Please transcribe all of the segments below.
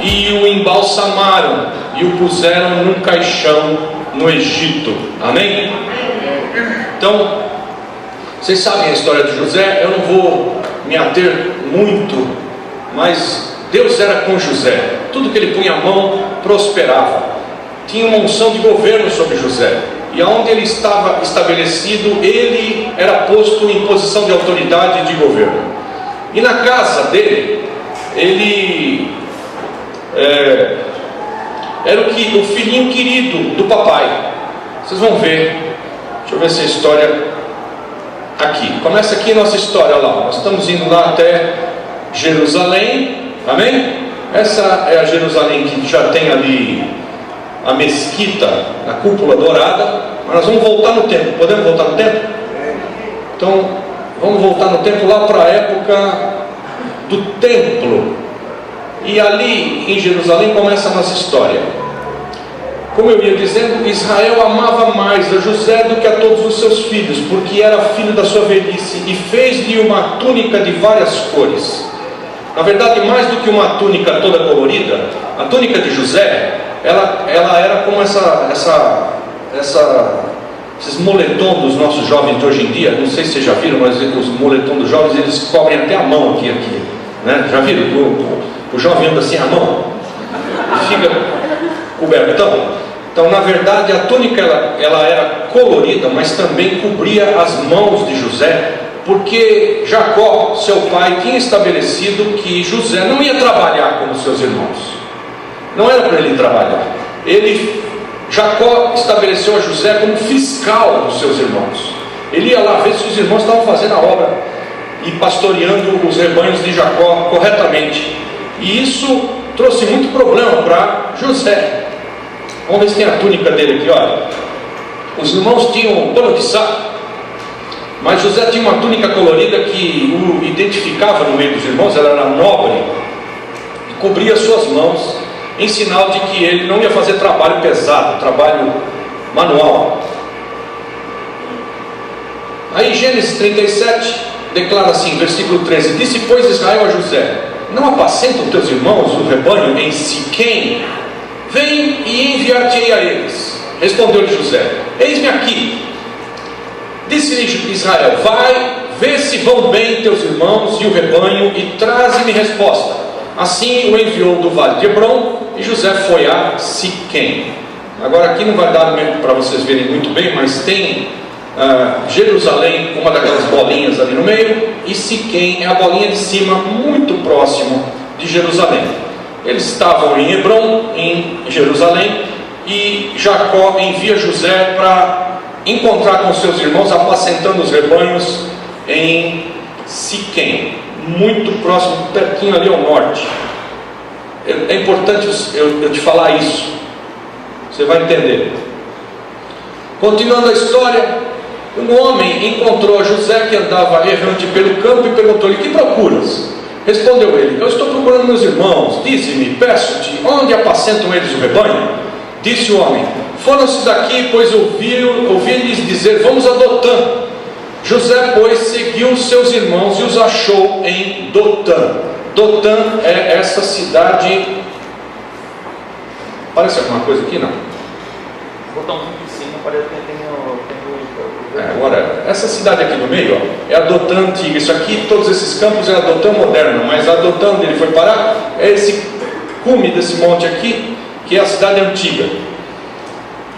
e o embalsamaram e o puseram num caixão no Egito. Amém? Então, vocês sabem a história de José, eu não vou me ater muito, mas Deus era com José. Tudo que ele punha a mão prosperava. Tinha uma unção de governo sobre José, e aonde ele estava estabelecido, ele era posto em posição de autoridade e de governo. E na casa dele, ele era o filhinho querido do papai. Vocês vão ver. Deixa eu ver se a história aqui. Começa aqui a nossa história lá. Nós estamos indo lá até Jerusalém. Amém? Essa é a Jerusalém que já tem ali a mesquita, a cúpula dourada. Mas nós vamos voltar no tempo. Podemos voltar no tempo? Então, vamos voltar no tempo lá para a época do templo. E ali em Jerusalém começa a nossa história. Como eu ia dizendo, Israel amava mais a José do que a todos os seus filhos, porque era filho da sua velhice, e fez-lhe uma túnica de várias cores. Na verdade, mais do que uma túnica toda colorida, a túnica de José, ela era como esses moletom dos nossos jovens de hoje em dia. Não sei se vocês já viram, mas os moletom dos jovens, eles cobrem até a mão aqui, né? Já viram? O jovem anda assim a mão e fica coberto. Então, na verdade, a túnica ela era colorida, mas também cobria as mãos de José, porque Jacó, seu pai, tinha estabelecido que José não ia trabalhar como seus irmãos. Não era para ele trabalhar. Jacó estabeleceu a José como fiscal dos seus irmãos. Ele ia lá ver se os irmãos estavam fazendo a obra e pastoreando os rebanhos de Jacó corretamente. E isso trouxe muito problema para José. Vamos ver se tem a túnica dele aqui, olha. Os irmãos tinham pano de saco, mas José tinha uma túnica colorida que o identificava no meio dos irmãos. Ela era nobre e cobria suas mãos, em sinal de que ele não ia fazer trabalho pesado, trabalho manual. Aí Gênesis 37 declara assim, versículo 13: Disse, pois, Israel a José: Não apacentam teus irmãos o rebanho em Siquém? Vem e enviar-te-ei a eles. Respondeu-lhe José: Eis-me aqui. Disse-lhe Israel: Vai, vê se vão bem teus irmãos e o rebanho, e traze-me resposta. Assim o enviou do vale de Hebrom, e José foi a Siquém. Agora aqui não vai dar para vocês verem muito bem, mas tem Jerusalém, uma daquelas bolinhas ali no meio, e Siquém é a bolinha de cima, muito próximo de Jerusalém. Eles estavam em Hebrom, em Jerusalém, e Jacó envia José para encontrar com seus irmãos, apacentando os rebanhos em Siquém, muito próximo, pertinho ali ao norte. É importante eu te falar isso, você vai entender. Continuando a história, um homem encontrou a José, que andava errante pelo campo, e perguntou-lhe: Que procuras? Respondeu ele: Eu estou procurando meus irmãos. Dize-me, peço-te, onde apacentam eles o rebanho? Disse o homem: Foram-se daqui, pois ouvi-lhes dizer: Vamos a Dotã. José, pois, seguiu seus irmãos e os achou em Dotã. Dotã é essa cidade. Parece alguma coisa aqui, não? Botãozinho de cima, parece que tem agora, essa cidade aqui no meio, ó, é a Dotã antiga. Isso aqui, todos esses campos é a Dotã moderna, mas a Dotã onde ele foi parar é esse cume desse monte aqui, que é a cidade antiga.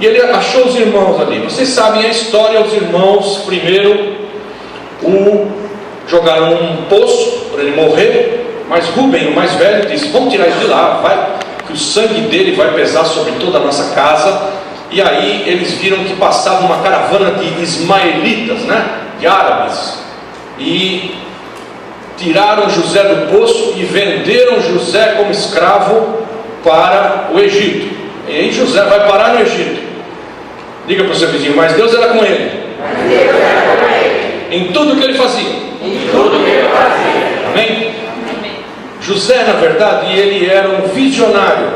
E ele achou os irmãos ali. Vocês sabem a história. Os irmãos primeiro o jogaram num poço para ele morrer, mas Rúben, o mais velho, disse: Vamos tirar ele de lá, vai, que o sangue dele vai pesar sobre toda a nossa casa. E aí eles viram que passava uma caravana de ismaelitas, né? De árabes, e tiraram José do poço e venderam José como escravo para o Egito. E aí José vai parar no Egito. Diga para o seu vizinho: Mas Deus era com ele. Em tudo que ele fazia. Amém? José, na verdade, ele era um visionário,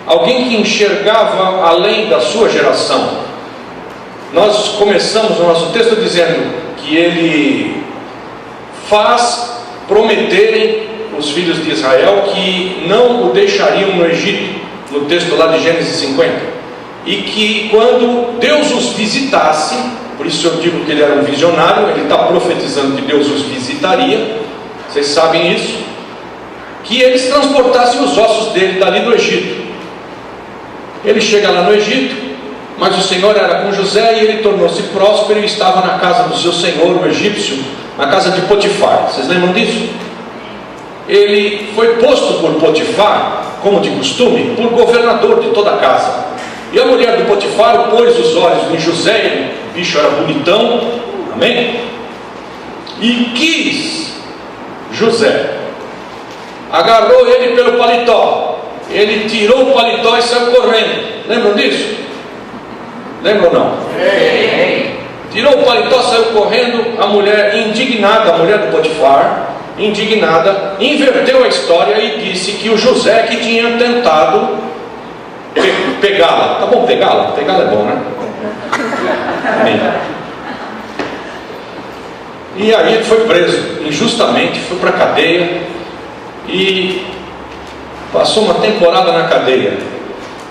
alguém que enxergava além da sua geração. Nós começamos o nosso texto dizendo que ele faz prometerem os filhos de Israel que não o deixariam no Egito, no texto lá de Gênesis 50, e que quando Deus os visitasse, por isso eu digo que ele era um visionário, ele está profetizando que Deus os visitaria, vocês sabem isso, que eles transportassem os ossos dele dali do Egito. Ele chega lá no Egito, mas o Senhor era com José e ele tornou-se próspero e estava na casa do seu senhor, o egípcio, na casa de Potifar. Vocês lembram disso? Ele foi posto por Potifar, como de costume, por governador de toda a casa. E a mulher do Potifar pôs os olhos em José, o bicho era bonitão, amém? E quis José. Agarrou ele pelo paletó. Ele tirou o paletó e saiu correndo. Lembram disso? Lembram ou não? Tirou o paletó, saiu correndo. A mulher indignada, a mulher do Potifar, indignada, inverteu a história e disse que o José que tinha tentado pegá-la. Tá bom pegá-la? Pegá-la é bom, né? Amém. E aí ele foi preso, injustamente, foi para a cadeia e passou uma temporada na cadeia.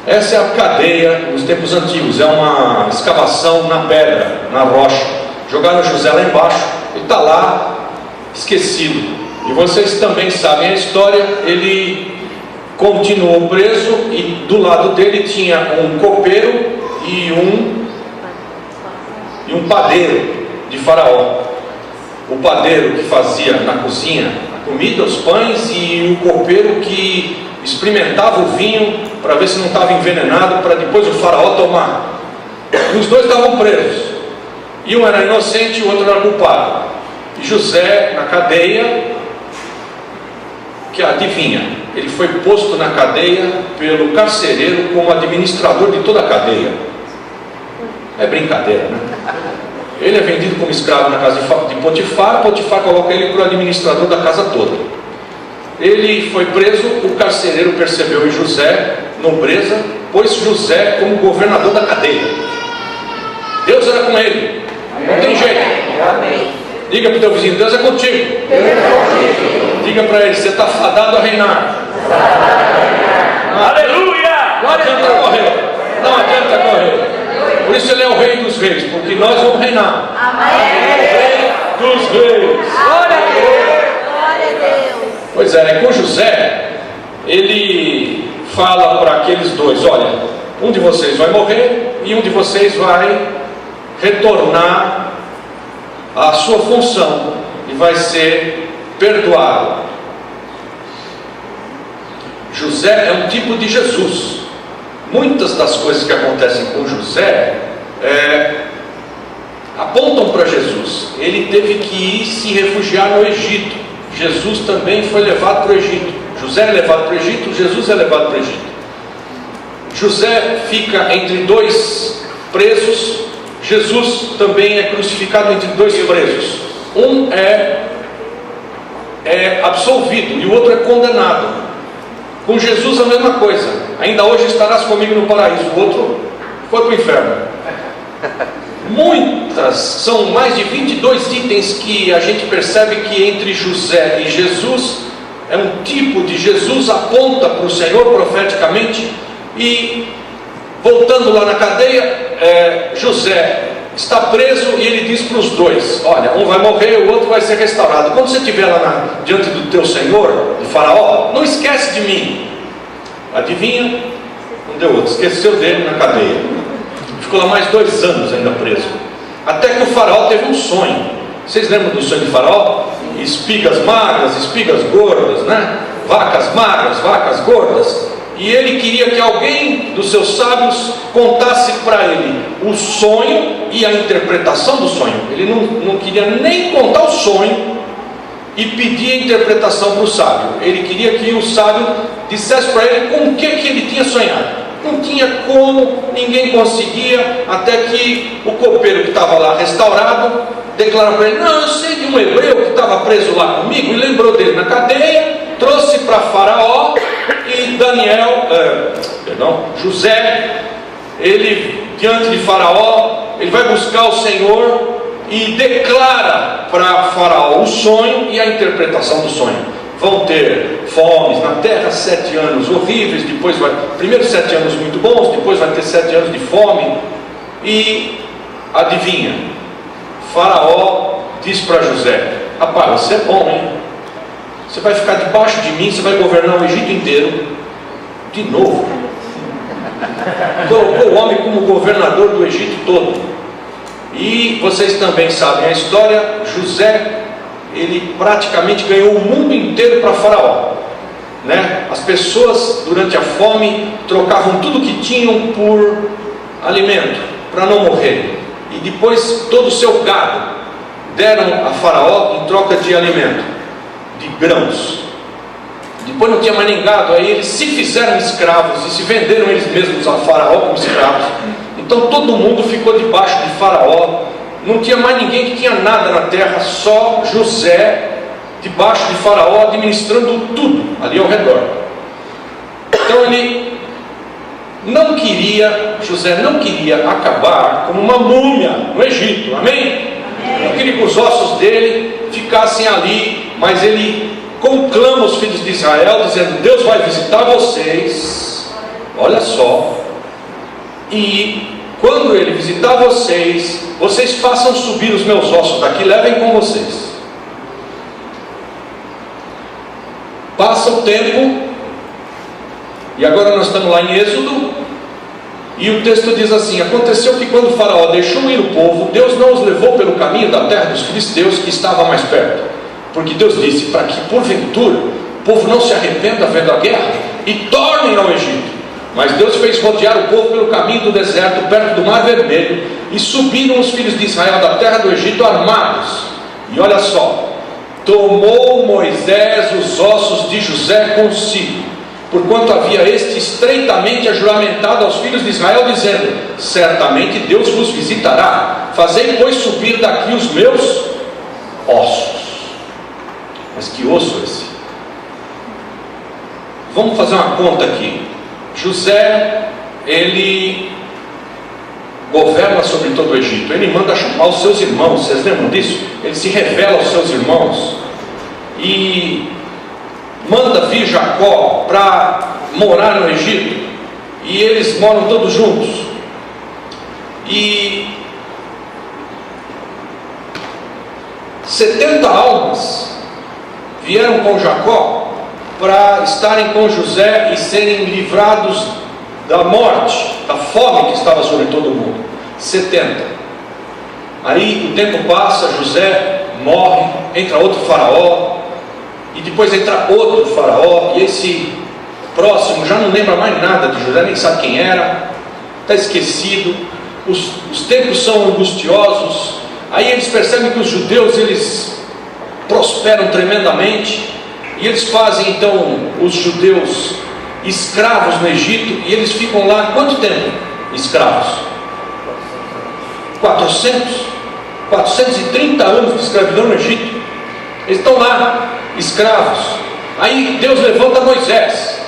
Essa é a cadeia nos tempos antigos, é uma escavação na pedra, na rocha. Jogaram José lá embaixo, ele está lá, esquecido. E vocês também sabem a história, ele continuou preso e do lado dele tinha um copeiro e um padeiro de Faraó. O padeiro que fazia na cozinha a comida, os pães, e o copeiro que experimentava o vinho para ver se não estava envenenado, para depois o Faraó tomar. E os dois estavam presos, e um era inocente e o outro era culpado. E José na cadeia, que adivinha, ele foi posto na cadeia pelo carcereiro como administrador de toda a cadeia. É brincadeira, né? Ele é vendido como escravo na casa de Potifar. Potifar coloca ele para o administrador da casa toda. Ele foi preso, o carcereiro percebeu em José nobreza, pôs José como governador da cadeia. Deus era com ele, não tem jeito. Diga para o teu vizinho, Deus é contigo. Diga para ele, você está fadado a reinar. Aleluia! Não adianta correr, não adianta correr. Por isso ele é o rei dos reis, porque nós vamos reinar. Amém. Rei dos reis. Glória a Deus. Glória a Deus. Pois é, com José, ele fala para aqueles dois: olha, um de vocês vai morrer e um de vocês vai retornar à sua função e vai ser perdoado. José é um tipo de Jesus. Muitas das coisas que acontecem com José apontam para Jesus. Ele teve que ir se refugiar no Egito. Jesus também foi levado para o Egito. José é levado para o Egito, Jesus é levado para o Egito. José fica entre dois presos. Jesus também é crucificado entre dois presos. Um é absolvido e o outro é condenado. Com Jesus a mesma coisa. Ainda hoje estarás comigo no paraíso. O outro foi para o inferno. São mais de 22 itens que a gente percebe que entre José e Jesus é um tipo de Jesus, aponta para o Senhor profeticamente. E voltando lá na cadeia, José está preso e ele diz para os dois: olha, um vai morrer, o outro vai ser restaurado. Quando você estiver lá diante do teu Senhor, de Faraó, não esquece de mim. Adivinha? Não deu outro, esqueceu dele na cadeia. Ficou lá mais 2 anos ainda preso. Até que o Faraó teve um sonho. Vocês lembram do sonho de Faraó? Espigas magras, espigas gordas, né? Vacas magras, vacas gordas. E ele queria que alguém dos seus sábios contasse para ele o sonho e a interpretação do sonho. Ele não queria nem contar o sonho e pedir a interpretação para o sábio. Ele queria que o sábio dissesse para ele com o que ele tinha sonhado. Não tinha como, ninguém conseguia, até que o copeiro que estava lá restaurado declarou para ele: não, eu sei de um hebreu que estava preso lá comigo, e lembrou dele na cadeia, trouxe para Faraó. E José, ele diante de Faraó, ele vai buscar o Senhor e declara para Faraó o sonho e a interpretação do sonho. vão ter fomes na terra, 7 anos horríveis, depois primeiro 7 anos muito bons, depois vai ter 7 anos de fome. E adivinha, Faraó diz para José: rapaz, você é bom, hein? Você vai ficar debaixo de mim, você vai governar o Egito inteiro. De novo. Colocou o homem como governador do Egito todo. E vocês também sabem a história. José, ele praticamente ganhou o mundo inteiro para Faraó, né? As pessoas durante a fome trocavam tudo que tinham por alimento, para não morrer. E depois todo o seu gado deram a Faraó em troca de alimento, de grãos. Depois não tinha mais nem gado, aí eles se fizeram escravos e se venderam eles mesmos a Faraó como escravos. Então todo mundo ficou debaixo de Faraó. Não tinha mais ninguém que tinha nada na terra, só José debaixo de Faraó, administrando tudo ali ao redor. Então José não queria acabar como uma múmia no Egito, amém? Não queria que os ossos dele ficassem ali, mas ele conclama os filhos de Israel, dizendo: Deus vai visitar vocês, olha só, e quando ele visitar vocês, vocês façam subir os meus ossos daqui, levem com vocês. Passa o tempo, e agora nós estamos lá em Êxodo, e o texto diz assim: aconteceu que quando o Faraó deixou ir o povo, Deus não os levou pelo caminho da terra dos filisteus, que estava mais perto, porque Deus disse para que porventura o povo não se arrependa vendo a guerra e tornem ao Egito. Mas Deus fez rodear o povo pelo caminho do deserto, perto do Mar Vermelho, e subiram os filhos de Israel da terra do Egito armados. E olha só, tomou Moisés os ossos de José consigo, porquanto havia este estreitamente ajuramentado aos filhos de Israel, dizendo: certamente Deus vos visitará, fazei pois subir daqui os meus ossos. Mas que osso esse? Vamos fazer uma conta aqui. José, ele governa sobre todo o Egito. Ele manda chamar os seus irmãos. Vocês lembram disso? Ele se revela aos seus irmãos e manda vir Jacó para morar no Egito. E eles moram todos juntos. E 70 almas vieram com Jacó para estarem com José e serem livrados da morte, da fome que estava sobre todo o mundo. 70. Aí o tempo passa, José morre, entra outro faraó, e depois entra outro faraó, e esse próximo já não lembra mais nada de José, nem sabe quem era, está esquecido. Os tempos são angustiosos. Aí eles percebem que os judeus, eles prosperam tremendamente, e eles fazem então os judeus escravos no Egito, e eles ficam lá quanto tempo escravos? 430 anos de escravidão no Egito. Eles estão lá escravos. Aí Deus levanta Moisés.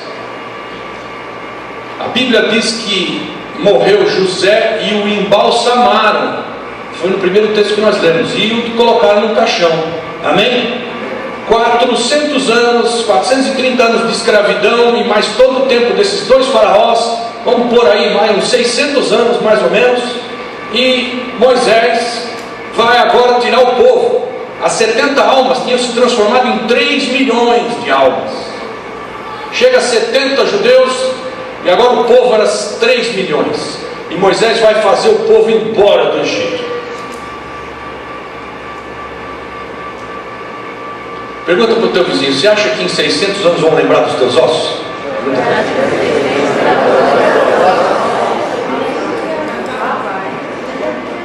A Bíblia diz que morreu José e o embalsamaram. Foi no primeiro texto que nós lemos. E o colocaram no caixão. Amém? 400 anos, 430 anos de escravidão, e mais todo o tempo desses dois faraós, vamos por aí mais uns 600 anos mais ou menos, e Moisés vai agora tirar o povo. As 70 almas tinham se transformado em 3 milhões de almas. Chega a 70 judeus, e agora o povo era 3 milhões, e Moisés vai fazer o povo embora do Egito. Pergunta para o teu vizinho: você acha que em 600 anos vão lembrar dos teus ossos?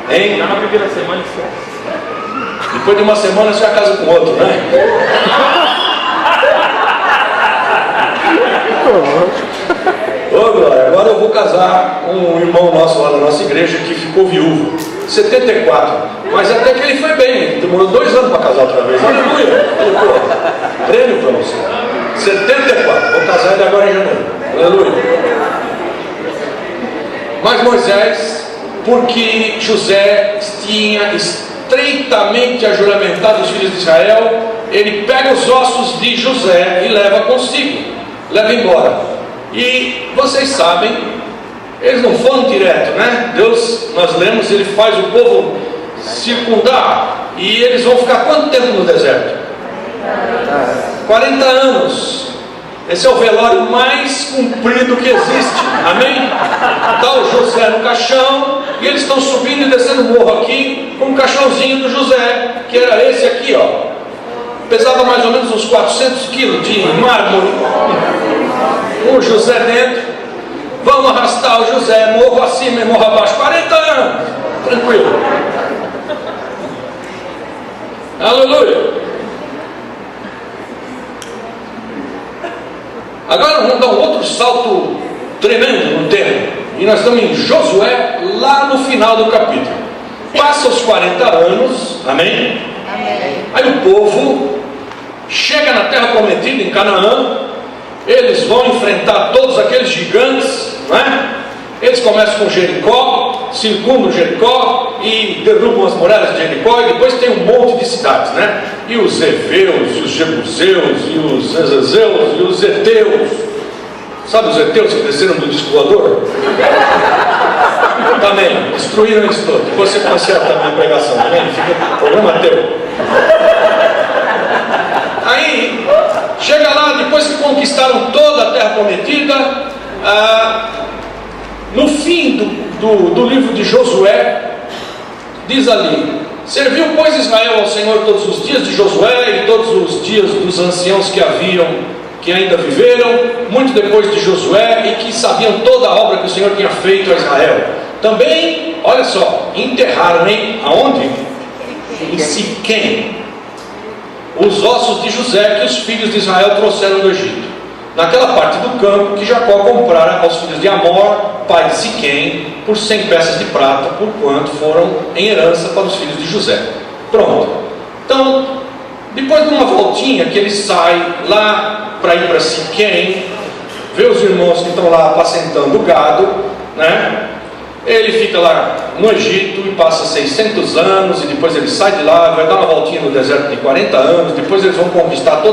Hein? Já na primeira semana esquece. Depois de uma semana você já casa com outro, né? Ô Glória, agora eu vou casar com um irmão nosso lá da nossa igreja que ficou viúvo, 74. Mas até que ele foi bem, demorou 2 anos para casar outra vez. Aleluia! Prêmio para você. 74, vou casar ele agora em janeiro. Aleluia! Mas Moisés, porque José tinha estreitamente ajuramentado os filhos de Israel, ele pega os ossos de José e leva consigo, leva embora. E vocês sabem, eles não foram direto, né? Deus, nós lemos, ele faz o povo circundar, e eles vão ficar quanto tempo no deserto? 40 anos. Esse é o velório mais comprido que existe, amém? Está o José no caixão, e eles estão subindo e descendo o morro aqui, com o caixãozinho do José, que era esse aqui, ó. Pesava mais ou menos uns 400 quilos de mármore, o José dentro. Vamos arrastar o José, morro acima e morro abaixo, 40 anos, tranquilo. Aleluia. Agora vamos dar um outro salto tremendo no tempo, e nós estamos em Josué, lá no final do capítulo. Passa os 40 anos, amém? Amém. Aí o povo chega na terra prometida, em Canaã. Eles vão enfrentar todos aqueles gigantes, não é? Eles começam com Jericó, circundam Jericó e derrubam as muralhas de Jericó, e depois tem um monte de cidades, né? E os Eveus, e os Jebuseus, e os Ezezeus, e os Eteus. Sabe os Eteus que desceram do disco voador? Também, destruíram eles todos. Depois você conserta também a pregação, tá vendo? Fica problema teu. Aí, chega lá, depois que conquistaram toda a terra prometida, no fim do livro de Josué, diz ali: serviu, pois, Israel ao Senhor todos os dias de Josué e todos os dias dos anciãos que ainda viveram, muito depois de Josué, e que sabiam toda a obra que o Senhor tinha feito a Israel. Também, olha só, enterraram aonde? Em Siquém, os ossos de José que os filhos de Israel trouxeram do Egito, naquela parte do campo que Jacó comprara aos filhos de Amor, pai de Siquém, por 100 peças de prata, por quanto foram em herança para os filhos de José. Pronto. Então, depois de uma voltinha que ele sai lá para ir para Siquém, vê os irmãos que estão lá apacentando o gado, né? Ele fica lá no Egito e passa 600 anos, e depois ele sai de lá, vai dar uma voltinha no deserto de 40 anos, depois eles vão conquistar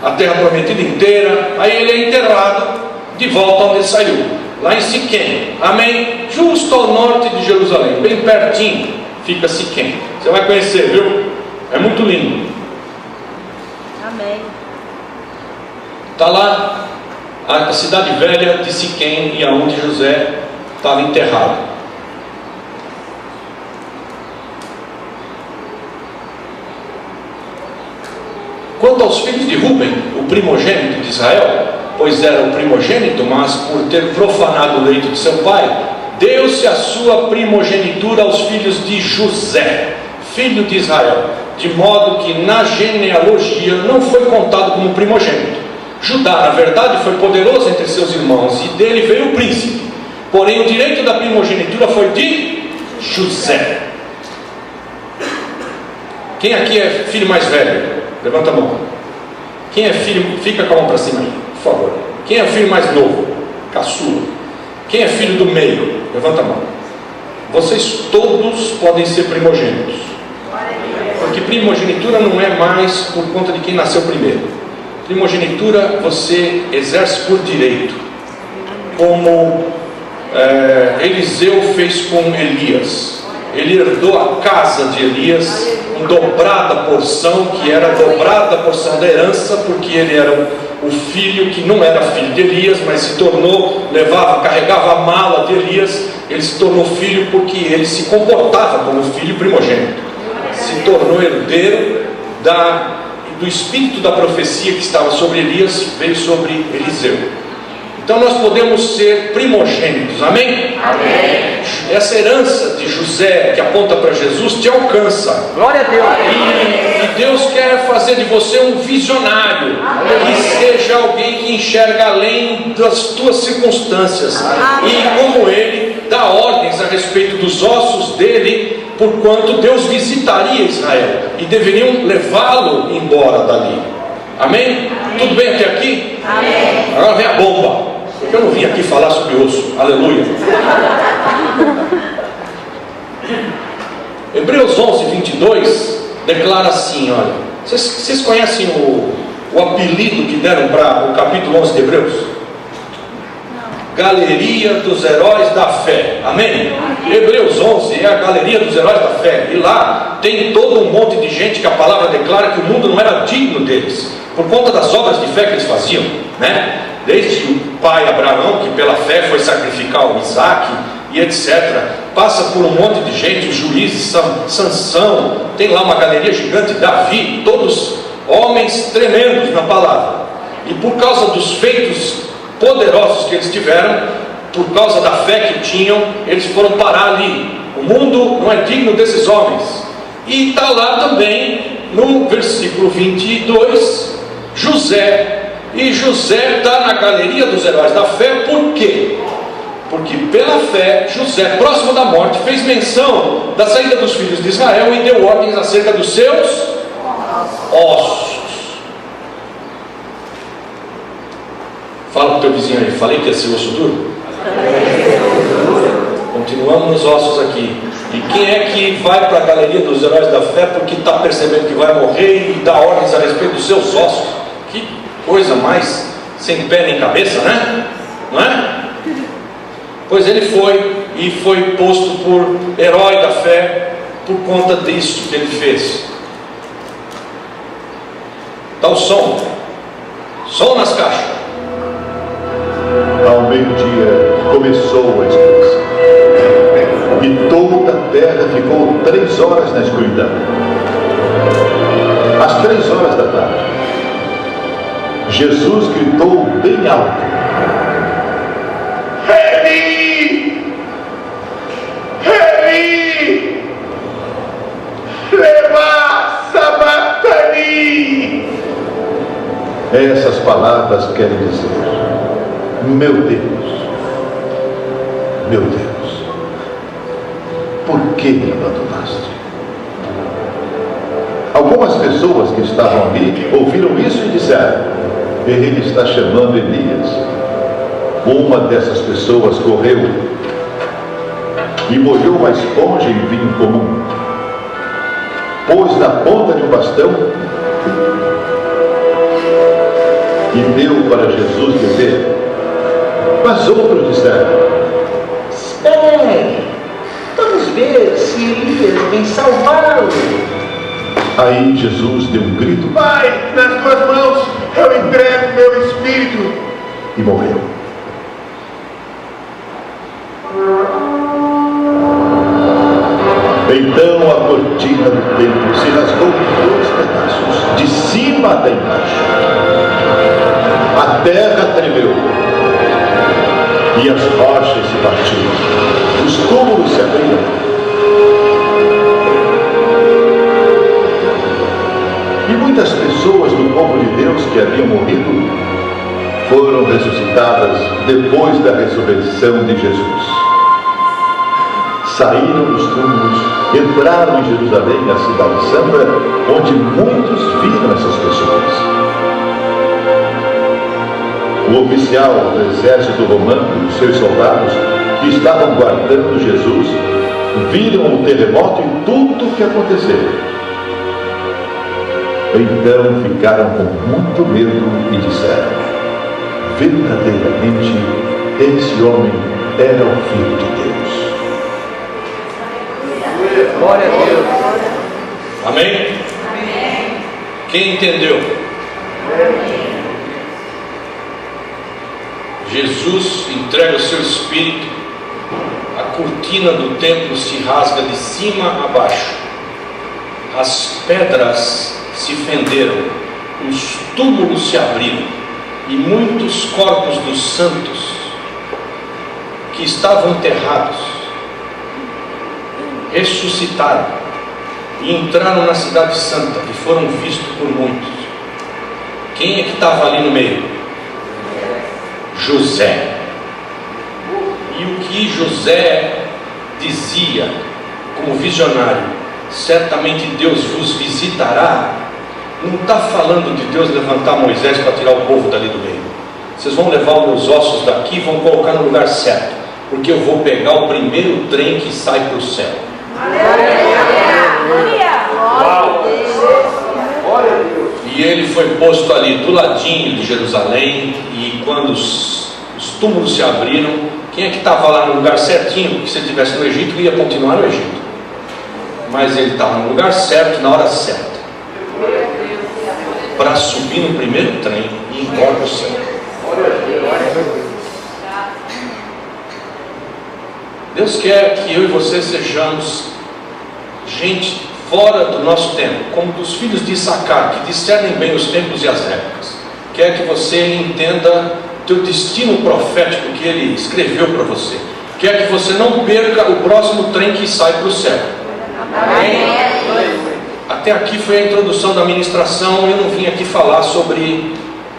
a terra prometida inteira. Aí ele é enterrado de volta onde ele saiu, lá em Siquém, amém? Justo ao norte de Jerusalém, bem pertinho fica Siquém. Você vai conhecer, viu? É muito lindo. Amém. Está lá a cidade velha de Siquém, e aonde José estava enterrado. Quanto aos filhos de Ruben, o primogênito de Israel, pois era o primogênito, mas por ter profanado o leito de seu pai, deu-se a sua primogenitura aos filhos de José, filho de Israel, de modo que na genealogia não foi contado como primogênito. Judá, na verdade, foi poderoso entre seus irmãos, e dele veio o príncipe. Porém, o direito da primogenitura foi de José. Quem aqui é filho mais velho? Levanta a mão. Quem é filho, fica com a mão para cima aí, por favor. Quem é filho mais novo? Caçula. Quem é filho do meio? Levanta a mão. Vocês todos podem ser primogênitos, porque primogenitura não é mais por conta de quem nasceu primeiro. Primogenitura você exerce por direito, como Eliseu fez com Elias. Ele herdou a casa de Elias em dobrada porção, que era dobrada a porção da herança, porque ele era o filho que não era filho de Elias, mas se tornou, carregava a mala de Elias. Ele se tornou filho porque ele se comportava como filho primogênito, se tornou herdeiro do espírito da profecia que estava sobre Elias, veio sobre Eliseu. Então nós podemos ser primogênitos, amém? Amém. Essa herança de José, que aponta para Jesus, te alcança. Glória a Deus. E Deus quer fazer de você um visionário, que seja alguém que enxerga além das tuas circunstâncias. E como ele, dá ordens a respeito dos ossos dele, porquanto Deus visitaria Israel e deveriam levá-lo embora dali. Amém? Tudo bem até aqui? Amém. Agora vem a bomba. Porque eu não vim aqui falar sobre osso. Aleluia. Hebreus 11, 22 declara assim, olha: Vocês conhecem o apelido que deram para o capítulo 11 de Hebreus? Galeria dos Heróis da Fé. Amém? Hebreus 11 é a Galeria dos Heróis da Fé. E lá tem todo um monte de gente que a palavra declara que o mundo não era digno deles, por conta das obras de fé que eles faziam, né? Desde o pai Abraão, que pela fé foi sacrificar o Isaac, e etc. Passa por um monte de gente, os juízes, Sansão, tem lá uma galeria gigante, Davi, todos homens tremendos na palavra. E por causa dos feitos poderosos que eles tiveram, por causa da fé que tinham, eles foram parar ali. O mundo não é digno desses homens. E está lá também no versículo 22, José. E José está na galeria dos heróis da fé. Por quê? Porque pela fé, José, próximo da morte, fez menção da saída dos filhos de Israel e deu ordens acerca dos seus ossos. Fala para o teu vizinho aí, falei que ia ser osso duro? Continuamos nos ossos aqui. E quem é que vai para a galeria dos heróis da fé porque está percebendo que vai morrer e dá ordens a respeito dos seus ossos? Que coisa mais sem pé nem cabeça, né? Não é? Pois ele foi e foi posto por herói da fé por conta disso que ele fez. Dá o som. Som nas caixas. Ao meio-dia começou a escuridão, e toda a terra ficou 3 horas na escuridão. Às 3 horas da tarde, Jesus gritou bem alto: Eli, Eli, lema sabachthani. Essas palavras querem dizer: meu Deus, por que me abandonaste? Algumas pessoas que estavam ali ouviram isso e disseram: ele está chamando Elias. Uma dessas pessoas correu e molhou uma esponja em vinho comum, pôs na ponta de um bastão e deu para Jesus beber. Mas outros disseram: espere, vamos ver se Elias vem salvá-lo. Aí Jesus deu um grito: Pai, nas tuas mãos eu entrego meu espírito. E morreu. Então a cortina do templo se rasgou em 2 pedaços, de cima até embaixo. A terra tremeu e as rochas se partiram, os túmulos se abriram. E muitas pessoas do povo de Deus que haviam morrido foram ressuscitadas depois da ressurreição de Jesus. Saíram dos túmulos, entraram em Jerusalém, a cidade santa, onde muitos viram essas pessoas. O oficial do exército romano e os seus soldados, que estavam guardando Jesus, viram o terremoto e tudo o que aconteceu. Então ficaram com muito medo e disseram: verdadeiramente esse homem era o Filho de Deus. Glória a Deus. Amém? Amém. Quem entendeu? Jesus entrega o seu espírito, a cortina do templo se rasga de cima a baixo, as pedras se fenderam, os túmulos se abriram e muitos corpos dos santos que estavam enterrados ressuscitaram e entraram na cidade santa e foram vistos por muitos. Quem é que estava ali no meio? José. E o que José dizia como visionário: certamente Deus vos visitará, não está falando de Deus levantar Moisés para tirar o povo dali do meio. Vocês vão levar os meus ossos daqui e vão colocar no lugar certo, porque eu vou pegar o primeiro trem que sai para o céu. Aleluia! Uau! Glória a foi posto ali do ladinho de Jerusalém, e quando os túmulos se abriram, quem é que estava lá no lugar certinho? Porque se ele estivesse no Egito, ia continuar no Egito. Mas ele estava no lugar certo, na hora certa, para subir no primeiro trem e ir embora para o céu. Deus quer que eu e você sejamos gente fora do nosso tempo, como dos filhos de Issacar, que discernem bem os tempos e as épocas. Quer que você entenda teu destino profético que Ele escreveu para você. Quer que você não perca o próximo trem que sai para o céu. Amém? Até aqui foi a introdução da ministração. Eu não vim aqui falar sobre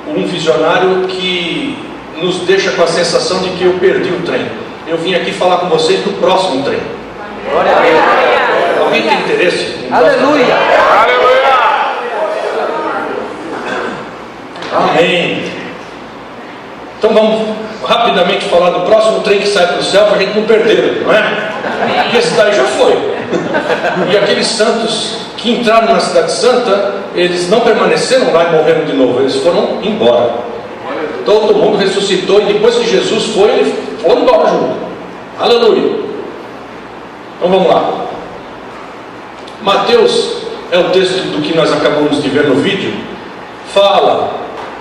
um visionário que nos deixa com a sensação de que eu perdi o trem. Eu vim aqui falar com vocês do próximo trem. Glória a Deus. Alguém tem interesse? Aleluia. Amém. Então vamos rapidamente falar do próximo trem que sai para o céu, para a gente não perder, não é? Porque esse daí já foi. E aqueles santos que entraram na cidade santa, eles não permaneceram lá e morreram de novo, eles foram embora. Todo mundo ressuscitou, e depois que Jesus foi, eles foram embora junto. Aleluia. Então vamos lá. Mateus é o texto do que nós acabamos de ver no vídeo. Fala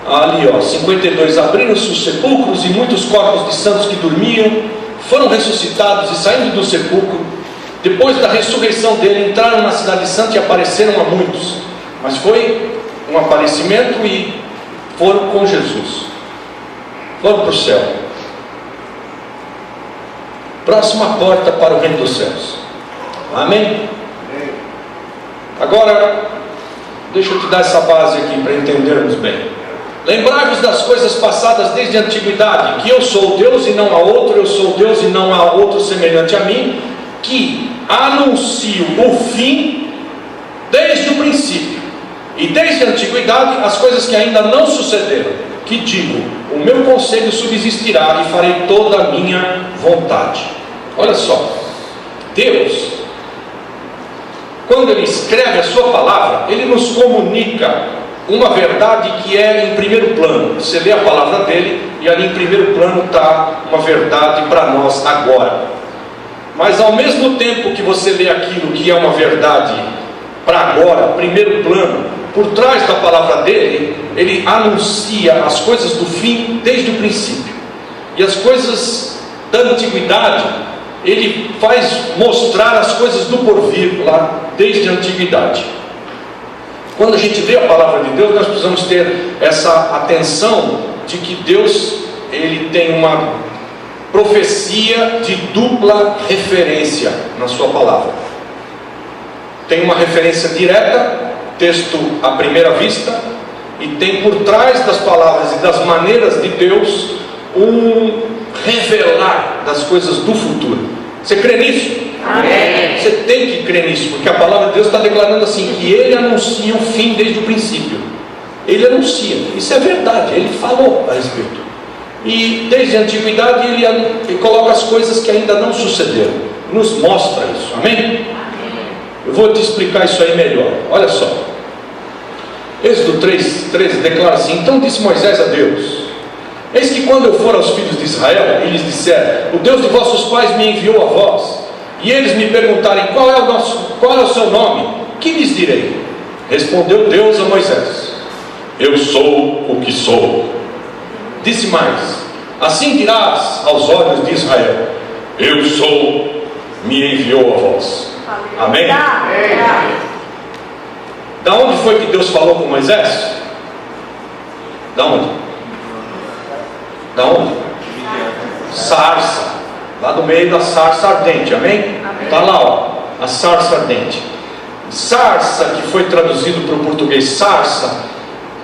ali, 52: abriram-se os sepulcros, e muitos corpos de santos que dormiam foram ressuscitados, e saindo do sepulcro, depois da ressurreição dele, entraram na cidade santa e apareceram a muitos. Mas foi um aparecimento e foram com Jesus, foram para o céu. Próxima porta para o reino dos céus. Amém? Agora, deixa eu te dar essa base aqui para entendermos bem. Lembrai-vos das coisas passadas desde a antiguidade, que eu sou Deus e não há outro, eu sou Deus e não há outro semelhante a mim, que anuncio o fim desde o princípio, e desde a antiguidade as coisas que ainda não sucederam, que digo, o meu conselho subsistirá e farei toda a minha vontade. Olha só, Deus, quando Ele escreve a sua palavra, Ele nos comunica uma verdade que é em primeiro plano. Você lê a palavra dele e ali em primeiro plano está uma verdade para nós agora. Mas ao mesmo tempo que você lê aquilo que é uma verdade para agora, primeiro plano, por trás da palavra dele, ele anuncia as coisas do fim desde o princípio. E as coisas da antiguidade, ele faz mostrar as coisas do porvir lá desde a antiguidade. Quando a gente lê a palavra de Deus, nós precisamos ter essa atenção de que Deus, ele tem uma profecia de dupla referência na sua palavra. Tem uma referência direta, texto à primeira vista, e tem por trás das palavras e das maneiras de Deus um revelar das coisas do futuro. Você crê nisso? Amém. Você tem que crer nisso, porque a palavra de Deus está declarando assim, que Ele anuncia o fim desde o princípio. Ele anuncia, isso é verdade, Ele falou a respeito. E desde a antiguidade ele coloca as coisas que ainda não sucederam, nos mostra isso, amém? Eu vou te explicar isso aí melhor, olha só. Êxodo 3:13 declara assim: então disse Moisés a Deus: eis que quando eu for aos filhos de Israel, e lhes disser, o Deus de vossos pais me enviou a vós, e eles me perguntarem, qual é o seu nome? Que lhes direi? Respondeu Deus a Moisés: eu sou o que sou. Disse mais: assim dirás aos olhos de Israel: eu sou, me enviou a vós. Amém? Da onde foi que Deus falou com Moisés? Da onde? Da onde? Sarça. Lá do meio da sarça ardente, amém? Está lá, ó, a sarça ardente. Sarça, que foi traduzido para o português sarça,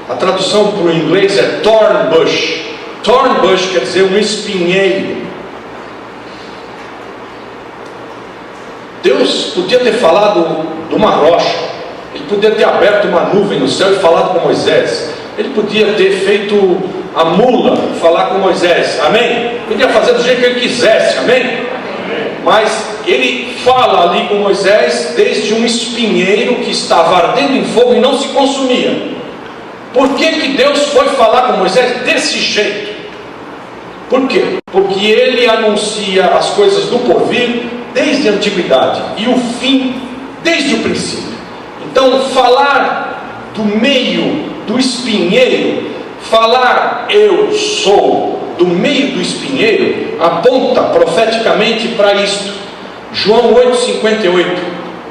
a tradução para o inglês é thorn bush. Thorn bush quer dizer um espinheiro. Deus podia ter falado de uma rocha, Ele podia ter aberto uma nuvem no céu e falado com Moisés, Ele podia ter feito a mula falar com Moisés, amém? Podia fazer do jeito que Ele quisesse, amém? Mas Ele fala ali com Moisés desde um espinheiro que estava ardendo em fogo e não se consumia. Por que Deus foi falar com Moisés desse jeito? Por quê? Porque ele anuncia as coisas do porvir desde a antiguidade e o fim desde o princípio. Então, falar do meio do espinheiro, falar eu sou do meio do espinheiro, aponta profeticamente para isto. João 8,58.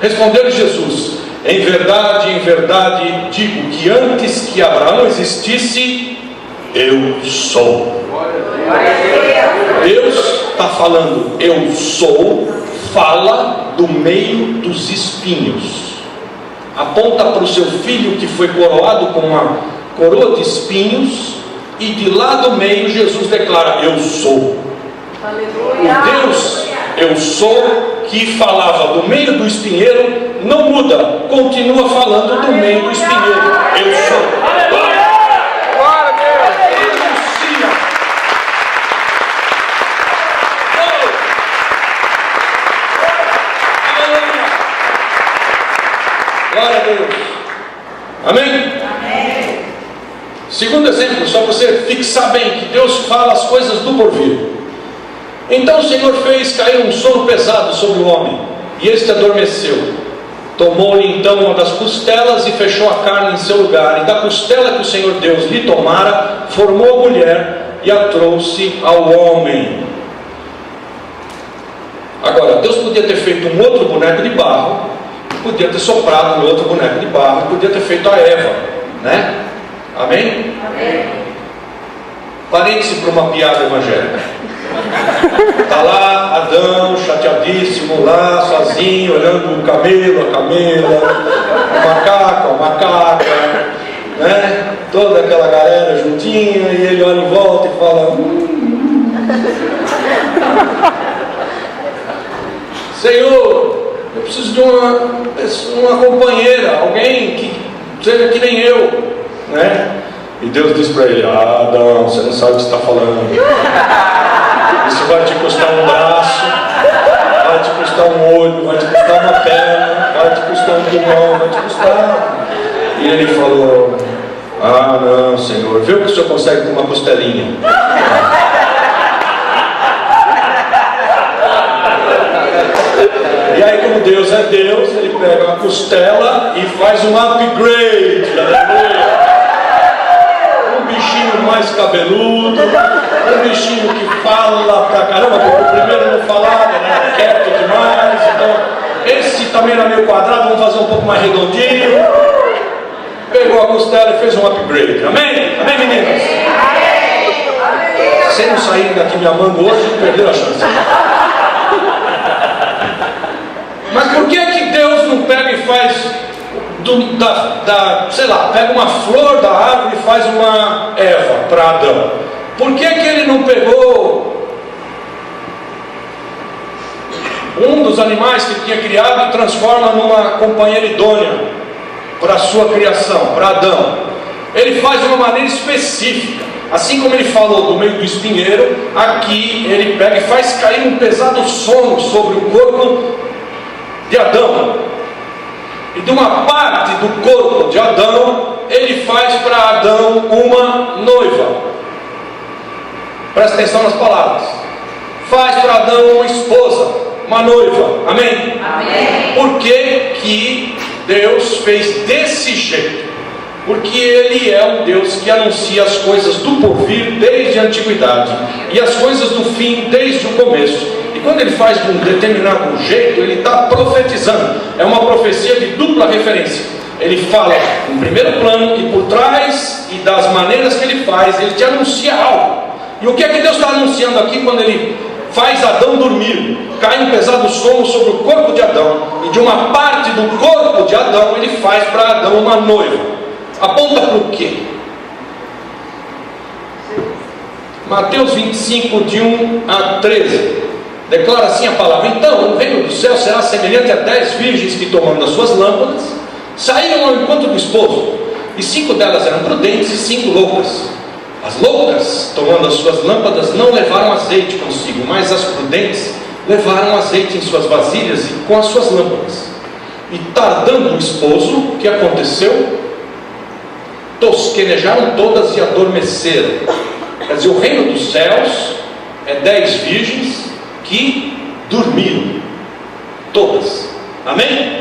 Respondeu-lhe Jesus: em verdade digo que antes que Abraão existisse, eu sou. Deus está falando eu sou, fala do meio dos espinhos, aponta para o seu filho que foi coroado com uma coroa de espinhos, e de lá do meio Jesus declara eu sou. O Deus eu sou que falava do meio do espinheiro não muda, continua falando do meio do espinheiro. Eu sou. Glória a Deus. Amém? Amém. Segundo exemplo, só para você fixar bem que Deus fala as coisas do porvir. Então o Senhor fez cair um sono pesado sobre o homem, e este adormeceu. Tomou-lhe então uma das costelas e fechou a carne em seu lugar. E da costela que o Senhor Deus lhe tomara, formou a mulher e a trouxe ao homem. Agora, Deus podia ter feito um outro boneco de barro, podia ter soprado no outro boneco de barro, podia ter feito a Eva, né? Amém? Amém. Parente-se para uma piada evangélica. Está lá Adão, chateadíssimo, lá sozinho, olhando o camelo, a camela, o macaco, a macaca, né? Toda aquela galera juntinha, e ele olha em volta e fala: Senhor, eu preciso de uma companheira, alguém que seja que nem eu, né? E Deus diz para ele: Adão, você não sabe o que você está falando. Isso vai te custar um braço, vai te custar um olho, vai te custar uma perna, vai te custar um pulmão, vai te custar. E ele falou: ah, não, Senhor, vê o que o Senhor consegue com uma costelinha. E aí, como Deus é Deus, ele pega uma costela e faz um upgrade. Um bichinho mais cabeludo, um bichinho que fala pra caramba, porque o primeiro não falava, era quieto demais. Então, esse também era meio quadrado, vamos fazer um pouco mais redondinho. Pegou a costela e fez um upgrade. Amém? Amém, meninas? Se não saírem daqui me amando hoje, perderam a chance. Mas por que Deus não pega e faz sei lá, pega uma flor da árvore e faz uma Eva para Adão? Por que ele não pegou um dos animais que tinha criado e transforma numa companheira idônea para a sua criação, para Adão? Ele faz de uma maneira específica. Assim como ele falou do meio do espinheiro, aqui ele pega e faz cair um pesado sono sobre o corpo de Adão. E de uma parte do corpo de Adão, ele faz para Adão uma noiva. Presta atenção nas palavras. Faz para Adão uma esposa, uma noiva. Amém? Amém. Por que Deus fez desse jeito? Porque Ele é um Deus que anuncia as coisas do porvir desde a antiguidade e as coisas do fim desde o começo. E quando Ele faz de um determinado jeito, Ele está profetizando. É uma profecia de dupla referência. Ele fala em primeiro plano e por trás, e das maneiras que Ele faz, Ele te anuncia algo. E o que é que Deus está anunciando aqui quando Ele faz Adão dormir? Cai um pesado sono sobre o corpo de Adão, e de uma parte do corpo de Adão Ele faz para Adão uma noiva. Aponta para o quê? Mateus 25, de 1 a 13. Declara assim a palavra: então o reino do céu será semelhante a 10 virgens que, tomando as suas lâmpadas, saíram ao encontro do esposo. E 5 delas eram prudentes e 5 loucas. As loucas, tomando as suas lâmpadas, não levaram azeite consigo, mas as prudentes levaram azeite em suas vasilhas e com as suas lâmpadas. E tardando o esposo, o que aconteceu? tosquenejaram todas e adormeceram. Quer dizer, o reino dos céus é 10 virgens que dormiram, todas. Amém?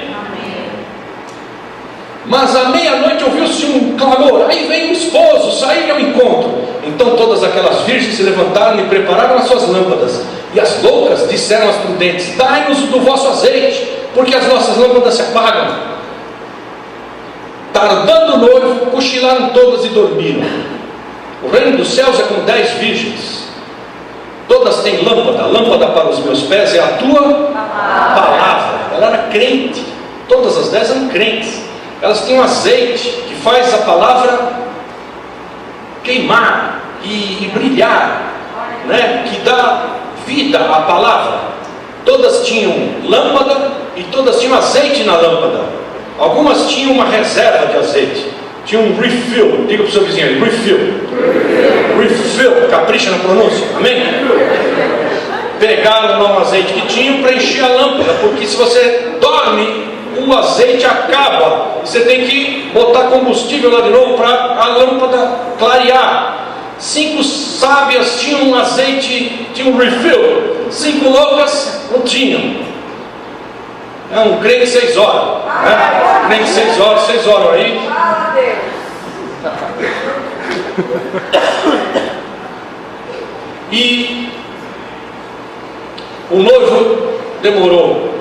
Mas à meia-noite ouviu-se um clamor, aí vem o esposo, saíram ao encontro. Então todas aquelas virgens se levantaram e prepararam as suas lâmpadas. E as loucas disseram às prudentes: dai-nos do vosso azeite, porque as nossas lâmpadas se apagam. Tardando o noivo, cochilaram todas e dormiram. O reino dos céus é como 10 virgens. Todas têm lâmpada. A lâmpada para os meus pés é a tua palavra. Ela era crente. Todas as 10 eram crentes. Elas têm um azeite que faz a palavra queimar e brilhar, né? Que dá vida à palavra. Todas tinham lâmpada e todas tinham azeite na lâmpada. Algumas tinham uma reserva de azeite. Tinha um refill. Diga para o seu vizinho aí, refill. Refill, capricha na pronúncia, amém? Pegaram lá o azeite que tinham para encher a lâmpada, porque se você dorme, o azeite acaba. Você tem que botar combustível lá de novo para a lâmpada clarear. 5 sábias tinham um azeite, tinham um refill. 5 loucas não tinham. É um crente 6 horas, né? Crente 6 horas, 6 horas aí. E o noivo demorou.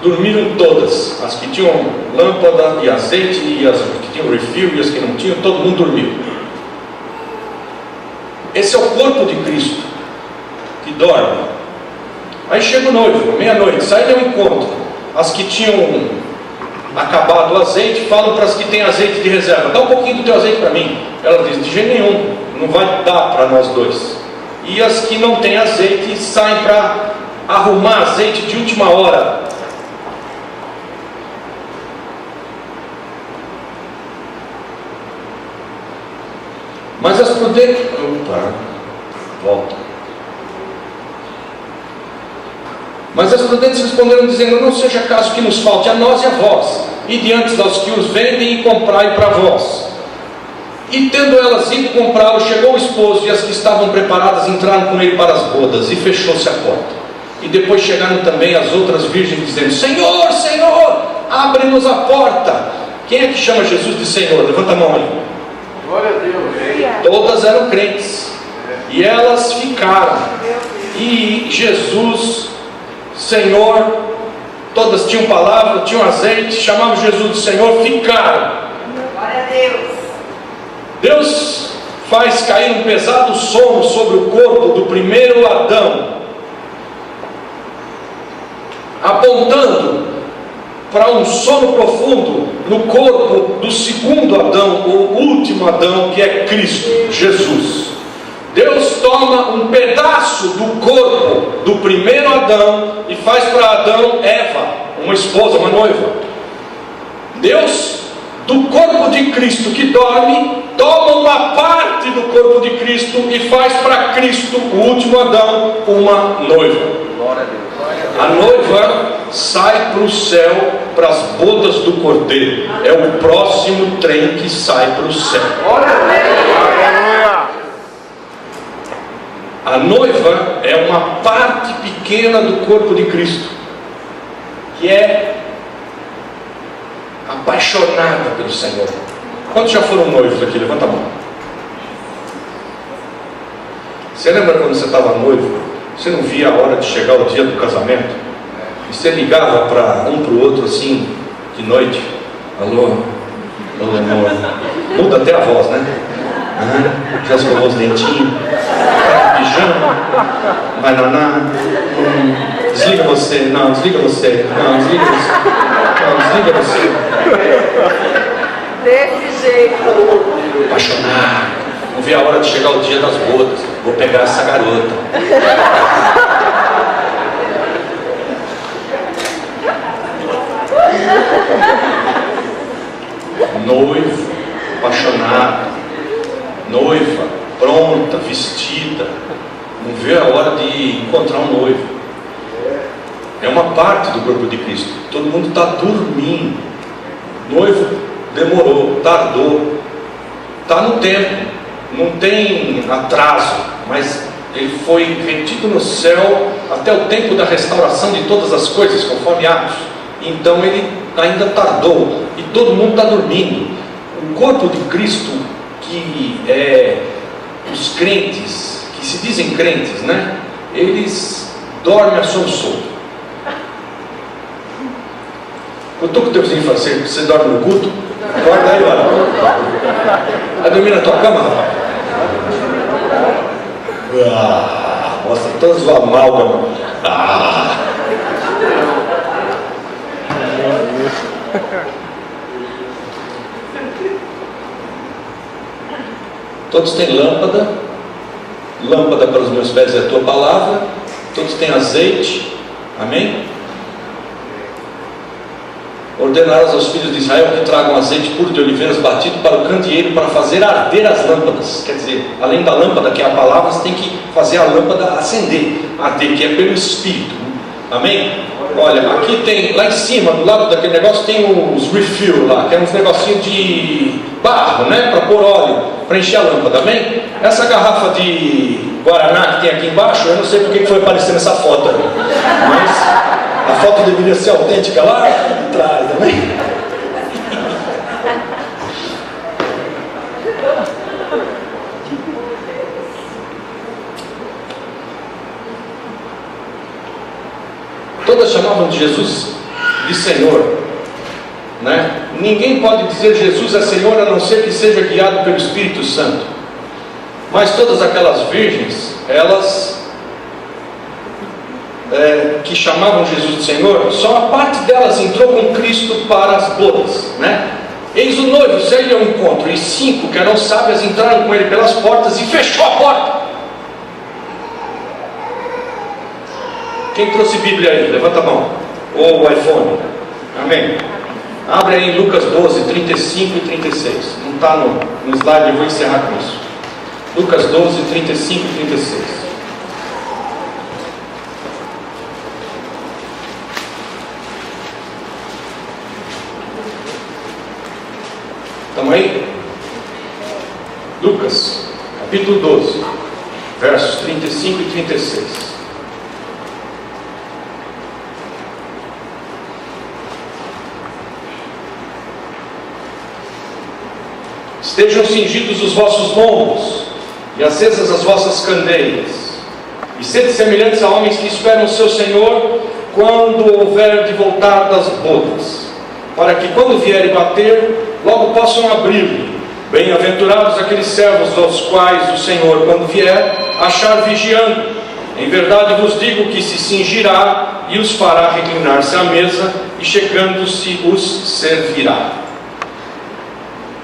Dormiram todas, as que tinham lâmpada e azeite, e as que tinham refill e as que não tinham, todo mundo dormiu. Esse é o corpo de Cristo que dorme. Aí chega o noivo, meia-noite, sai ao encontro. As que tinham acabado o azeite falam para as que têm azeite de reserva: dá um pouquinho do teu azeite para mim. Ela diz: de jeito nenhum, não vai dar para nós dois. E as que não têm azeite saem para arrumar azeite de última hora. Mas as prudentes... volta. Mas as prudentes responderam dizendo: não seja caso que nos falte a nós e a vós, e diante dos que os vendem, e comprai para vós. E tendo elas ido comprá-lo, chegou o esposo, e as que estavam preparadas entraram com ele para as bodas, e fechou-se a porta. E depois chegaram também as outras virgens, dizendo: Senhor, Senhor, abre-nos a porta. Quem é que chama Jesus de Senhor? Levanta a mão aí. Glória a Deus. Todas eram crentes, e elas ficaram. E Jesus, Senhor, todas tinham palavra, tinham azeite, chamavam Jesus de Senhor, ficaram. Glória a Deus. Deus faz cair um pesado sono sobre o corpo do primeiro Adão, apontando para um sono profundo no corpo do segundo Adão, o último Adão, que é Cristo Jesus. Deus toma um pedaço do corpo do primeiro Adão e faz para Adão Eva, uma esposa, uma noiva. Deus, do corpo de Cristo que dorme, toma uma parte do corpo de Cristo e faz para Cristo, o último Adão, uma noiva. Glória a Deus. A noiva sai para o céu, para as bodas do Cordeiro. É o próximo trem que sai para o céu. Glória a Deus. A noiva é uma parte pequena do corpo de Cristo, que é apaixonada pelo Senhor. Quantos já foram noivos aqui? Levanta a mão. Você lembra quando você estava noivo? Você não via a hora de chegar o dia do casamento? E você ligava para um para o outro assim, de noite: alô, alô, amor. Muda até a voz, né? Já escovou os dentinhos, pijama, vai naná, desliga você, não, desliga você, não, desliga você, não, desliga você. Desse jeito. Apaixonado, não vê a hora de chegar o dia das bodas. Vou pegar essa garota. Noivo, apaixonado, noiva, pronta, vestida, não vê a hora de encontrar um noivo. É uma parte do corpo de Cristo. Todo mundo está dormindo. Noivo demorou, tardou. está no tempo, não tem atraso, mas ele foi retido no céu até o tempo da restauração de todas as coisas, conforme Atos. Então ele ainda tardou, e todo mundo está dormindo. O corpo de Cristo, que é os crentes, que se dizem crentes, né? Eles dormem a sono solto. Eu estou com o teu vizinho e falo assim: você dorme no culto? Acorda aí, olha. Vai dormir na tua cama, rapaz? Mostra todas as amálgamas. Todos têm lâmpada. Lâmpada para os meus pés é a tua palavra. Todos têm azeite. Amém? Ordenarás aos filhos de Israel que tragam azeite puro de oliveiras batido para o candeeiro, para fazer arder as lâmpadas. Quer dizer, além da lâmpada que é a palavra, você tem que fazer a lâmpada acender, arder, que é pelo Espírito. Amém? Olha, aqui tem, lá em cima, do lado daquele negócio, tem os refill lá, que é uns negocinhos de barro, né? Para pôr óleo, para encher a lâmpada. Amém? Essa garrafa de Guaraná que tem aqui embaixo, eu não sei porque que foi aparecer nessa foto ali, mas a foto deveria ser autêntica lá de trás, amém? Todas chamavam de Jesus de Senhor, né? Ninguém pode dizer Jesus é Senhor a não ser que seja guiado pelo Espírito Santo. Mas todas aquelas virgens, elas que chamavam Jesus de Senhor, só uma parte delas entrou com Cristo para as bodas, né? Eis o noivo, saiu ao encontro, e 5 que eram sábias entraram com ele pelas portas e fechou a porta. Quem trouxe Bíblia aí? Levanta a mão. Ou o iPhone. Amém? Abre aí em Lucas 12, 35 e 36. Não está no slide, eu vou encerrar com isso. Lucas 12, 35 e 36. Estamos aí? Lucas, capítulo 12, versos 35 e 36. Estejam cingidos os vossos lombos e acesas as vossas candeias, e sede semelhantes a homens que esperam o seu Senhor quando houver de voltar das bodas, para que quando vier e bater, logo possam abrir-lhe. Bem-aventurados aqueles servos aos quais o Senhor, quando vier, achar vigiando. Em verdade vos digo que se cingirá e os fará reclinar-se à mesa, e chegando-se os servirá.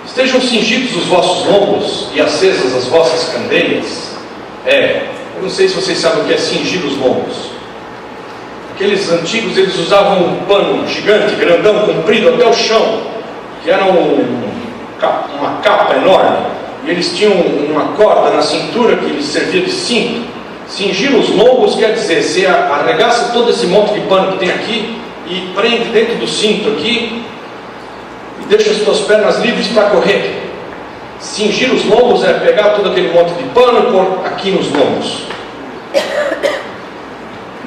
Estejam cingidos os vossos lombos e acesas as vossas candeias. Eu não sei se vocês sabem o que é cingir os lombos. Aqueles antigos, eles usavam um pano gigante, grandão, comprido até o chão, que era uma capa enorme, e eles tinham uma corda na cintura que lhes servia de cinto. Cingir os lombos quer dizer, você arregaça todo esse monte de pano que tem aqui e prende dentro do cinto aqui e deixa as suas pernas livres para correr. Cingir os lombos é pegar todo aquele monte de pano e pôr aqui nos lombos.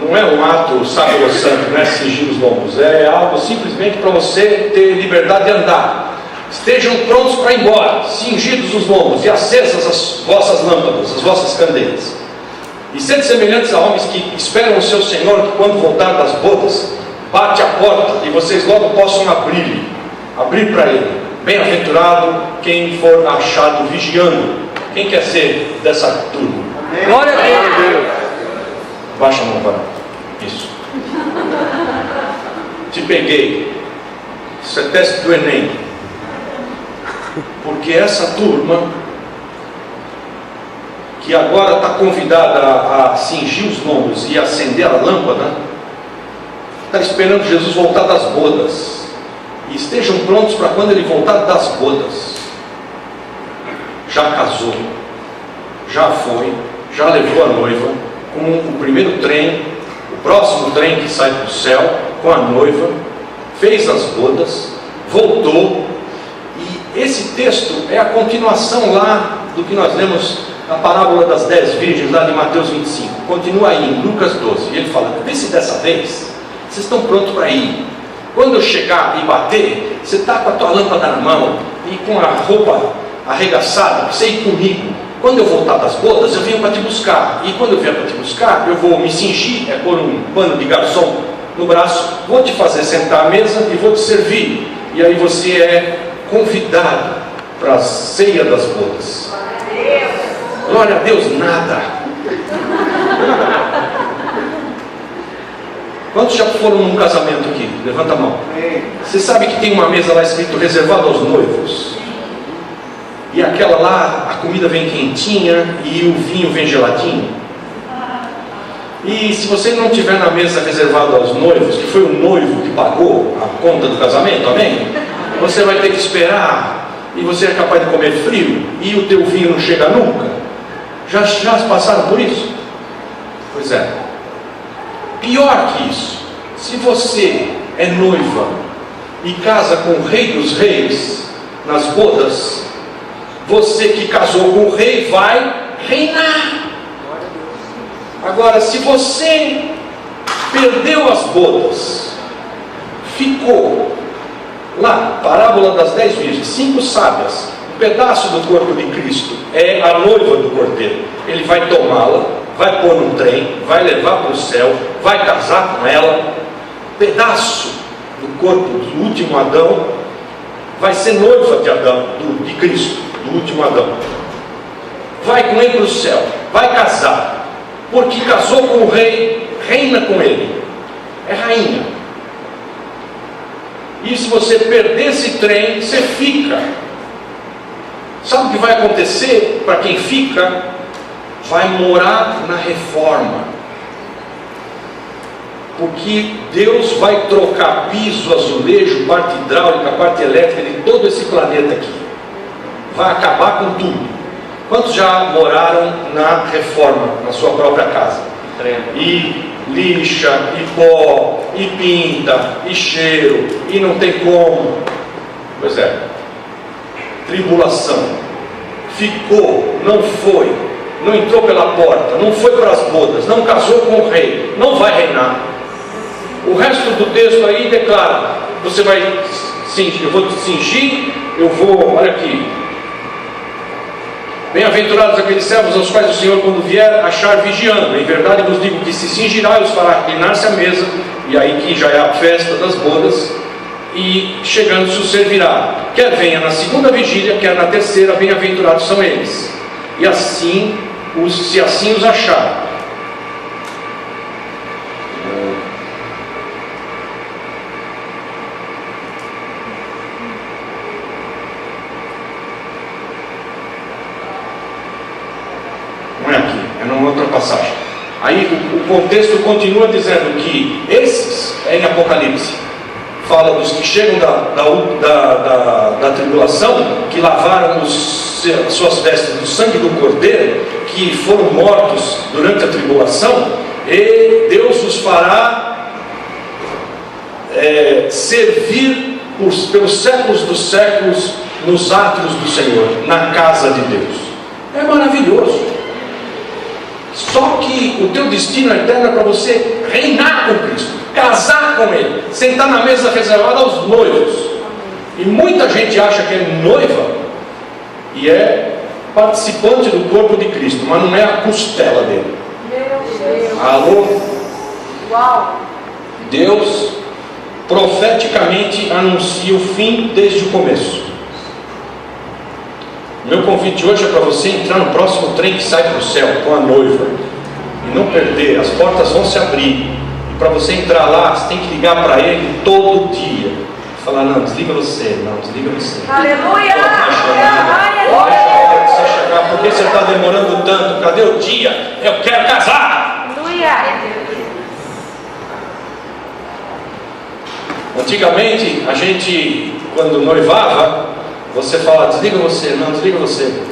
Não é um ato sacrosanto, não é cingir os lombos, é algo simplesmente para você ter liberdade de andar. Estejam prontos para ir embora, cingidos os lombos e acesas as vossas lâmpadas, as vossas candeias. E sede semelhantes a homens que esperam o seu Senhor, que quando voltar das bodas, bate a porta e vocês logo possam abrir para ele. Bem-aventurado quem for achado vigiando. Quem quer ser dessa turma? Glória a Deus. Baixa a mão para isso. Te peguei. Isso é teste do Enem. Porque essa turma, que agora está convidada a cingir os lombos e acender a lâmpada, está esperando Jesus voltar das bodas. E estejam prontos para quando ele voltar das bodas. Já casou, já foi, já levou a noiva, com o primeiro trem, o próximo trem que sai do céu, com a noiva, fez as bodas, voltou, e esse texto é a continuação lá do que nós lemos na parábola das 10 virgens, lá de Mateus 25. Continua aí, em Lucas 12. E ele fala: vê se dessa vez vocês estão prontos para ir. Quando eu chegar e bater, você está com a tua lâmpada na mão e com a roupa arregaçada, para você ir comigo. Quando eu voltar das bodas, eu venho para te buscar. E quando eu vier para te buscar, eu vou me cingir, pôr um pano de garçom no braço, vou te fazer sentar à mesa e vou te servir. E aí você é convidado para a ceia das bodas. Glória a Deus, nada. Quantos já foram num casamento aqui? Levanta a mão. Você sabe que tem uma mesa lá escrito reservada aos noivos? E aquela lá, a comida vem quentinha e o vinho vem geladinho. E se você não tiver na mesa reservada aos noivos, que foi o noivo que pagou a conta do casamento, amém? Você vai ter que esperar, e você é capaz de comer frio, e o teu vinho não chega nunca. Já passaram por isso? Pois é. Pior que isso, se você é noiva e casa com o Rei dos Reis nas bodas, você que casou com o rei vai reinar. Agora, se você perdeu as bodas, ficou lá, parábola das 10 virgens, 5 sábias, um pedaço do corpo de Cristo é a noiva do Cordeiro. Ele vai tomá-la, vai pôr num trem, vai levar para o céu, vai casar com ela. Pedaço do corpo do último Adão vai ser noiva de Adão, de Cristo, do último Adão. Vai com ele para o céu, vai casar, porque casou com o rei, reina com ele, é rainha. E se você perder esse trem, você fica. Sabe o que vai acontecer para quem fica? Vai morar na reforma, porque Deus vai trocar piso, azulejo, parte hidráulica, parte elétrica de todo esse planeta aqui. Vai acabar com tudo. Quantos já moraram na reforma, na sua própria casa? E lixa, e pó, e pinta, e cheiro, e não tem como. Pois é. Tribulação. Ficou, não foi, não entrou pela porta, não foi para as bodas, não casou com o rei, não vai reinar. O resto do texto aí declara: você vai cingir, eu vou te cingir, eu vou, olha aqui. Bem-aventurados aqueles servos aos quais o Senhor, quando vier, achar vigiando. Em verdade vos digo que se cingirá e os fará reclinar-se à mesa, e aí que já é a festa das bodas, e chegando se os servirá. Quer venha na segunda vigília, quer na terceira, bem-aventurados são eles. E assim, se assim os achar. Não é aqui, é numa outra passagem. Aí o contexto continua dizendo que esses, em Apocalipse, fala dos que chegam da tribulação, que lavaram as suas vestes do sangue do Cordeiro, que foram mortos durante a tribulação, e Deus os fará servir pelos séculos dos séculos nos átrios do Senhor, na casa de Deus. É maravilhoso. Só que o teu destino eterno é para você reinar com Cristo, casar com Ele, sentar na mesa reservada aos noivos. E muita gente acha que é noiva e é participante do corpo de Cristo, mas não é a costela dele. Alô? Uau! Deus profeticamente anuncia o fim desde o começo. Meu convite hoje é para você entrar no próximo trem que sai para o céu com a noiva e não perder. As portas vão se abrir, e para você entrar lá, você tem que ligar para Ele todo dia, falar: não, desliga você, não, desliga você. Aleluia! Deixa a hora de você chegar, porque você está demorando tanto? Cadê o dia? Eu quero casar! Aleluia! Antigamente, a gente, quando noivava, você fala: desliga você, não, desliga você.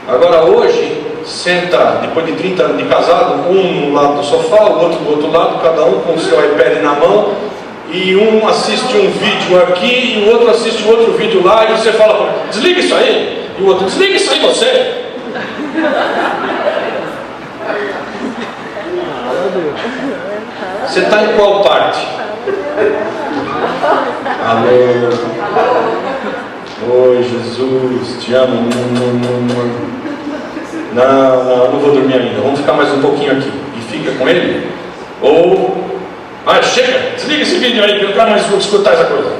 Agora hoje, senta, depois de 30 anos de casado, um no lado do sofá, o outro do outro lado, cada um com o seu iPad na mão, e um assiste um vídeo aqui e o outro assiste um outro vídeo lá, e você fala para ele, desliga isso aí, e o outro, desliga isso aí você. Você está em qual parte? Alô? Oi, Jesus, te amo. Não vou dormir ainda. Vamos ficar mais um pouquinho aqui. E fica com ele? Ou... chega! Desliga esse vídeo aí que eu não quero mais escutar essa coisa.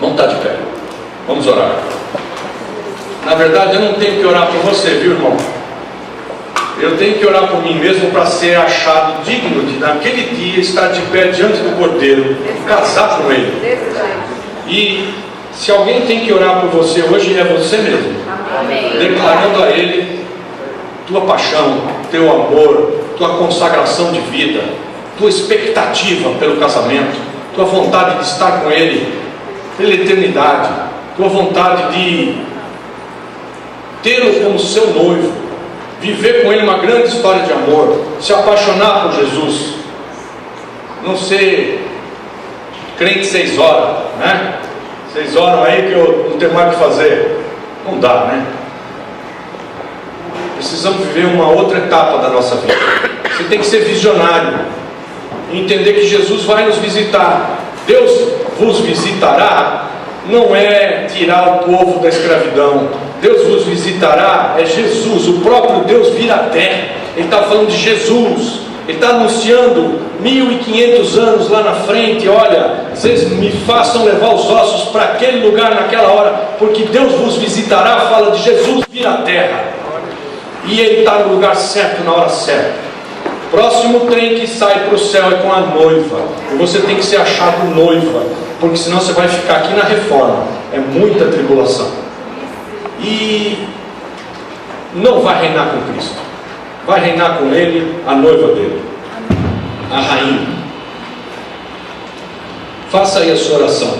Vamos estar de pé. Vamos orar. Na verdade, eu não tenho que orar por você, viu, irmão? Eu tenho que orar por mim mesmo para ser achado digno de, naquele dia, estar de pé diante do Cordeiro, casar com Ele. E se alguém tem que orar por você hoje, é você mesmo. Amém. Declarando a Ele tua paixão, teu amor, tua consagração de vida, tua expectativa pelo casamento, tua vontade de estar com Ele pela eternidade, tua vontade de tê-lo como seu noivo, viver com Ele uma grande história de amor, se apaixonar por Jesus, não ser crente 6 horas, né? 6 horas aí que eu não tenho mais o que fazer. Não dá, né? Precisamos viver uma outra etapa da nossa vida. Você tem que ser visionário, entender que Jesus vai nos visitar. Deus vos visitará, não é tirar o povo da escravidão. Deus vos visitará, é Jesus, o próprio Deus vir à terra. Ele está falando de Jesus. Ele está anunciando 1500 anos lá na frente. Olha, vocês me façam levar os ossos para aquele lugar naquela hora, porque Deus vos visitará. Fala de Jesus vir à terra, e Ele está no lugar certo, na hora certa. Próximo trem que sai para o céu é com a noiva, e você tem que ser achado noiva, porque senão você vai ficar aqui na reforma. É muita tribulação e não vai reinar com Cristo. Vai reinar com Ele a noiva dele, a rainha. Faça aí a sua oração.